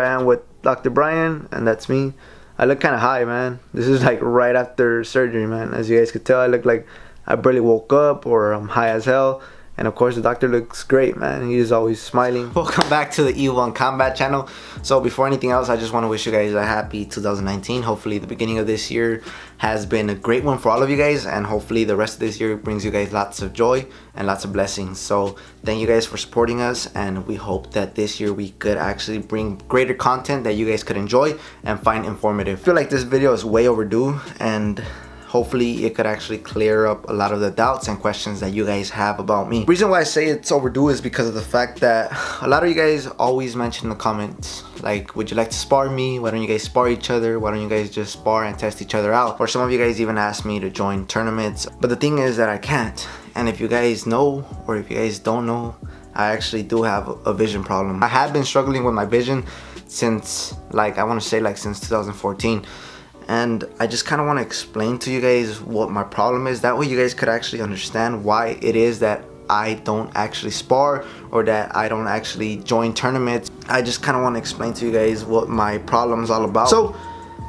I am with Dr. Brian, and that's me. I look kind of high, man. This is like right after surgery, man. As you guys could tell, I look like I barely woke up, or I'm high as hell. And of course the doctor looks great, man. He's always smiling. Welcome back to the Evil in Combat channel. So before anything else, I just want to wish you guys a happy 2019. Hopefully the beginning of this year has been a great one for all of you guys, and hopefully the rest of this year brings you guys lots of joy and lots of blessings. So thank you guys for supporting us, and we hope that this year we could actually bring greater content that you guys could enjoy and find informative. I feel like this video is way overdue, and hopefully it could actually clear up a lot of the doubts and questions that you guys have about me. The reason why I say it's overdue is because of the fact that a lot of you guys always mention in the comments, like, would you like to spar me? Why don't you guys spar each other? Why don't you guys just spar and test each other out? Or some of you guys even asked me to join tournaments. But the thing is that I can't. And if you guys know, or if you guys don't know, I actually do have a vision problem. I have been struggling with my vision since, like, I want to say like since 2014. And I just kind of want to explain to you guys what my problem is. That way you guys could actually understand why it is that I don't actually spar, or that I don't actually join tournaments. I just kind of want to explain to you guys what my problem is all about. So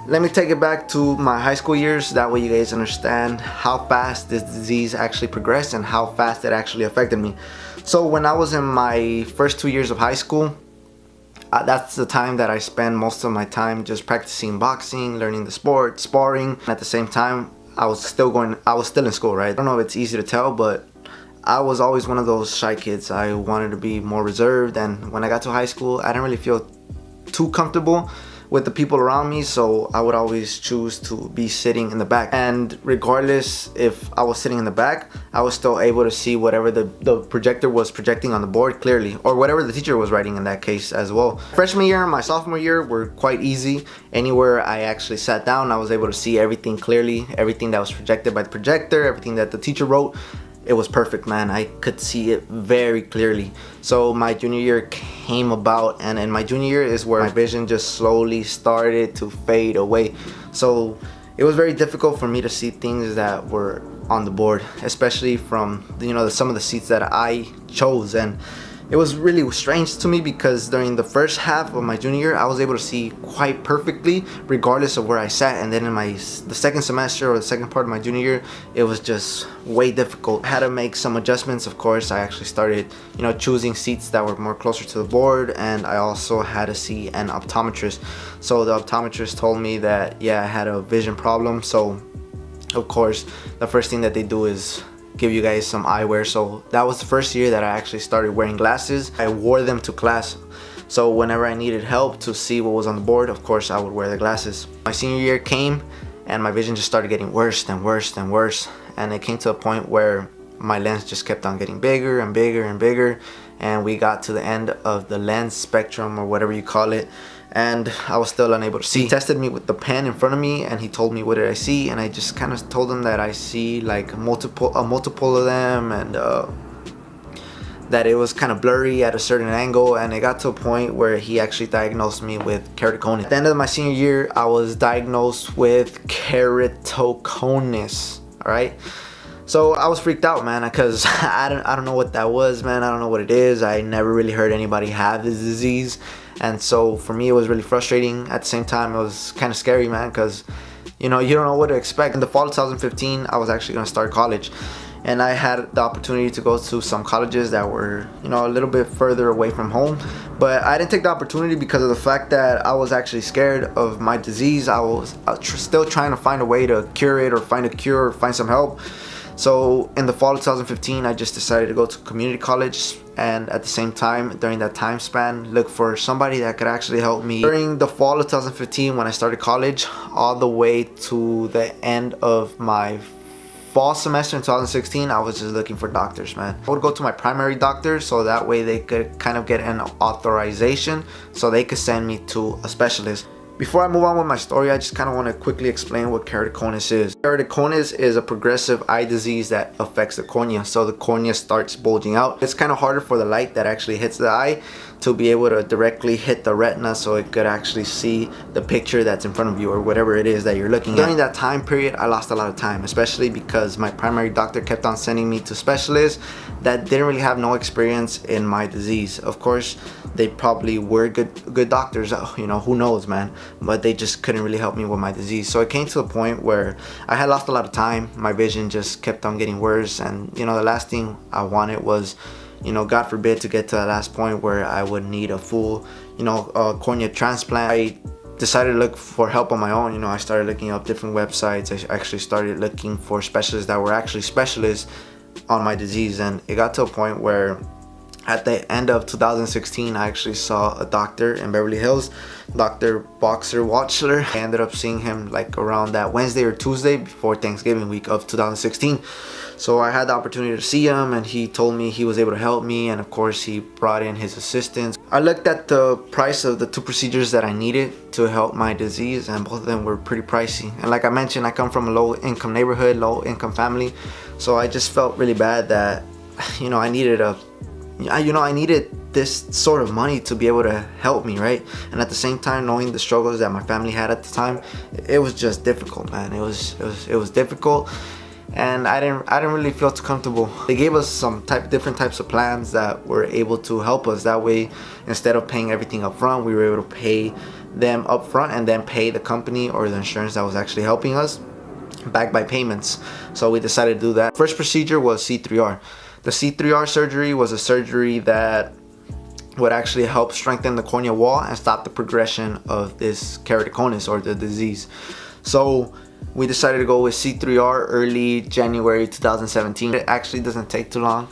let me take it back to my high school years. That way you guys understand how fast this disease actually progressed and how fast it actually affected me. So when I was in my first 2 years of high school, that's the time that I spend most of my time just practicing boxing, learning the sport, sparring. At the same time, I was still in school, right? I don't know if it's easy to tell, but I was always one of those shy kids. I wanted to be more reserved, and when I got to high school, I didn't really feel too comfortable with the people around me, so I would always choose to be sitting in the back. And regardless if I was sitting in the back, I was still able to see whatever the projector was projecting on the board clearly, or whatever the teacher was writing in that case as well. Freshman year and my sophomore year were quite easy. Anywhere I actually sat down, I was able to see everything clearly, everything that was projected by the projector, everything that the teacher wrote. It was perfect, man. I could see it very clearly. So my junior year came about, and in my junior year is where my vision just slowly started to fade away. So it was very difficult for me to see things that were on the board, especially from, you know, some of the seats that I chose. And it was really strange to me because during the first half of my junior year, I was able to see quite perfectly regardless of where I sat. And then in the second semester, or the second part of my junior year, it was just way difficult. I had to make some adjustments. Of course, I actually started, you know, choosing seats that were more closer to the board, and I also had to see an optometrist. So the optometrist told me that, yeah, I had a vision problem. So of course, the first thing that they do is give you guys some eyewear. So that was the first year that I actually started wearing glasses. I wore them to class. So whenever I needed help to see what was on the board, of course I would wear the glasses. My senior year came, and my vision just started getting worse and worse and worse. And it came to a point where my lens just kept on getting bigger and bigger and bigger. And we got to the end of the lens spectrum, or whatever you call it, and I was still unable to see. He tested me with the pen in front of me, and he told me what did I see, and I just kind of told him that I see like a multiple of them, and that it was kind of blurry at a certain angle. And it got to a point where he actually diagnosed me with keratoconus. At the end of my senior year, I was diagnosed with keratoconus. All right. So I was freaked out, man, because I don't know what that was, man. I don't know what it is. I never really heard anybody have this disease. And so for me, it was really frustrating. At the same time, it was kind of scary, man, because, you know, you don't know what to expect. In the fall of 2015, I was actually going to start college. And I had the opportunity to go to some colleges that were, you know, a little bit further away from home. But I didn't take the opportunity because of the fact that I was actually scared of my disease. I was still trying to find a way to cure it, or find a cure, or find some help. So in the fall of 2015, I just decided to go to community college, and at the same time, during that time span, look for somebody that could actually help me. During the fall of 2015, when I started college, all the way to the end of my fall semester in 2016, I was just looking for doctors, man. I would go to my primary doctor, so that way they could kind of get an authorization, so they could send me to a specialist. Before I move on with my story, I just kind of want to quickly explain what keratoconus is. Keratoconus is a progressive eye disease that affects the cornea. So the cornea starts bulging out. It's kind of harder for the light that actually hits the eye to be able to directly hit the retina, so it could actually see the picture that's in front of you, or whatever it is that you're looking at. During that time period, I lost a lot of time, especially because my primary doctor kept on sending me to specialists that didn't really have no experience in my disease. Of course, they probably were good doctors, you know, who knows, man, but they just couldn't really help me with my disease. So it came to a point where I had lost a lot of time. My vision just kept on getting worse, and you know, the last thing I wanted was, you know, God forbid, to get to the last point where I would need a full, you know, cornea transplant. I decided to look for help on my own. You know, I started looking up different websites. I actually started looking for specialists that were actually specialists on my disease, and it got to a point where at the end of 2016 I actually saw a doctor in Beverly Hills, Dr. Boxer Wachler. I ended up seeing him like around that Wednesday or Tuesday before Thanksgiving week of 2016. So I had the opportunity to see him, and he told me he was able to help me, and of course he brought in his assistants. I looked at the price of the two procedures that I needed to help my disease, and both of them were pretty pricey. And like I mentioned, I come from a low income neighborhood, low income family, so I just felt really bad that, you know, I needed this sort of money to be able to help me, right? And at the same time, knowing the struggles that my family had at the time, it was just difficult, man. It was difficult, and I didn't really feel too comfortable. They gave us some different types of plans that were able to help us. That way, instead of paying everything up front, we were able to pay them up front and then pay the company or the insurance that was actually helping us back by payments. So we decided to do that. First procedure was C3R. The C3R surgery was a surgery that would actually help strengthen the corneal wall and stop the progression of this keratoconus, or the disease. So we decided to go with C3R early January 2017. It actually doesn't take too long.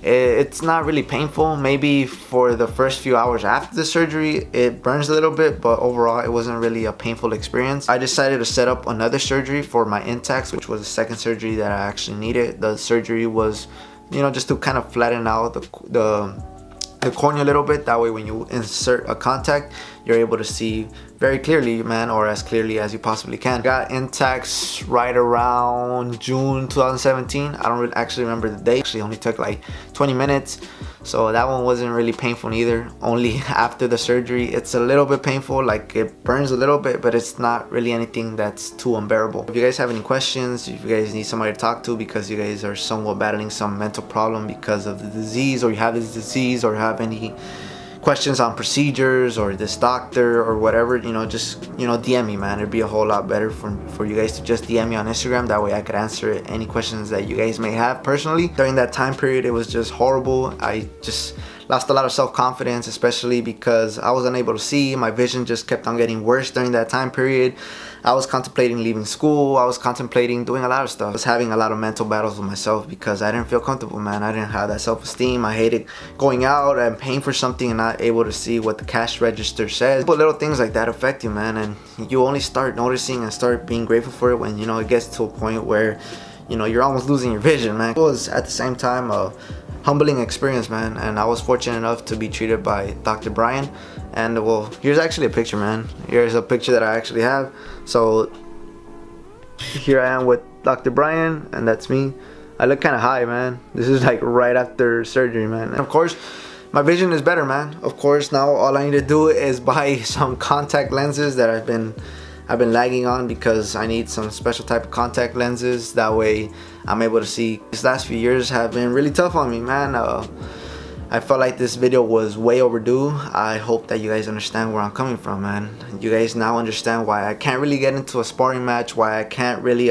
It's not really painful. Maybe for the first few hours after the surgery it burns a little bit, but overall it wasn't really a painful experience. I decided to set up another surgery for my intacs, which was the second surgery that I actually needed. The surgery was, you know, just to kind of flatten out the cornea a little bit. That way when you insert a contact, you're able to see very clearly, man, or as clearly as you possibly can. Got intacs right around June 2017. I don't really actually remember the date. Actually only took like 20 minutes. So that one wasn't really painful either. Only after the surgery it's a little bit painful, like it burns a little bit, but it's not really anything that's too unbearable. If you guys have any questions, if you guys need somebody to talk to because you guys are somewhat battling some mental problem because of the disease, or you have this disease, or have any questions on procedures or this doctor or whatever, you know, just, you know, DM me, man. It'd be a whole lot better for you guys to just DM me on Instagram. That way I could answer any questions that you guys may have personally. During that time period, it was just horrible. I just lost a lot of self-confidence, especially because I was unable to see. My vision just kept on getting worse during that time period. I was contemplating leaving school. I was contemplating doing a lot of stuff. I was having a lot of mental battles with myself because I didn't feel comfortable, man. I didn't have that self-esteem. I hated going out and paying for something and not able to see what the cash register says. But little things like that affect you, man, and you only start noticing and start being grateful for it when, you know, it gets to a point where, you know, you're almost losing your vision, man. It was at the same time a humbling experience, man, and I was fortunate enough to be treated by Dr. Brian. And well, here's actually a picture, man. Here's a picture that I actually have. So here I am with Dr. Brian, and that's me. I look kind of high, man. This is like right after surgery, man. And of course, my vision is better, man. Of course, now all I need to do is buy some contact lenses that I've been lagging on, because I need some special type of contact lenses. That way I'm able to see. These last few years have been really tough on me, man. I felt like this video was way overdue. I hope that you guys understand where I'm coming from, man. You guys now understand why I can't really get into a sparring match, why I can't really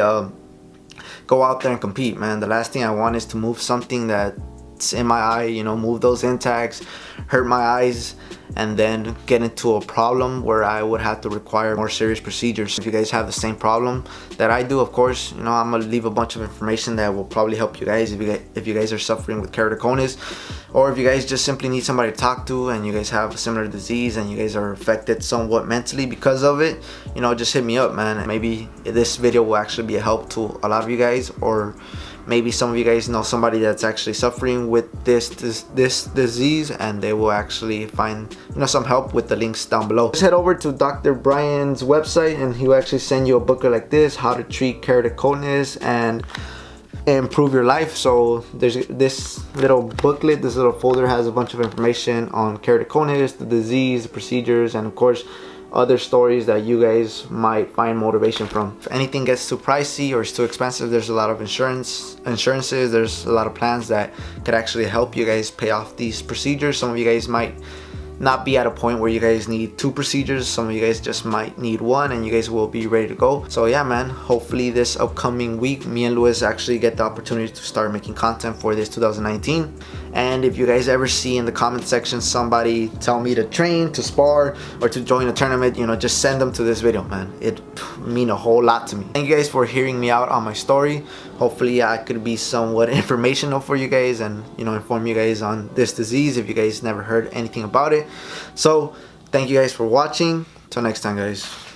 go out there and compete, man. The last thing I want is to move something that's in my eye, you know, move those intacs, hurt my eyes, and then get into a problem where I would have to require more serious procedures. If you guys have the same problem that I do, of course, you know, I'm gonna leave a bunch of information that will probably help you guys if you guys are suffering with keratoconus, or if you guys just simply need somebody to talk to and you guys have a similar disease and you guys are affected somewhat mentally because of it, you know, just hit me up, man. Maybe this video will actually be a help to a lot of you guys, or maybe some of you guys know somebody that's actually suffering with this disease, and they will actually find, you know, some help with the links down below. Just head over to Dr. Brian's website and he will actually send you a booklet like this, How to Treat Keratoconus and Improve Your Life. So there's this little booklet, this little folder has a bunch of information on keratoconus, the disease, the procedures, and of course other stories that you guys might find motivation from. If anything gets too pricey or it's too expensive, there's a lot of insurances, there's a lot of plans that could actually help you guys pay off these procedures. Some of you guys might not be at a point where you guys need 2 procedures. Some of you guys just might need 1 and you guys will be ready to go. So yeah, man, hopefully this upcoming week me and Luis actually get the opportunity to start making content for this 2019. And if you guys ever see in the comment section somebody tell me to train, to spar, or to join a tournament, you know, just send them to this video, man. It mean a whole lot to me. Thank you guys for hearing me out on my story. Hopefully I could be somewhat informational for you guys and, you know, inform you guys on this disease if you guys never heard anything about it. So thank you guys for watching. Till next time, guys.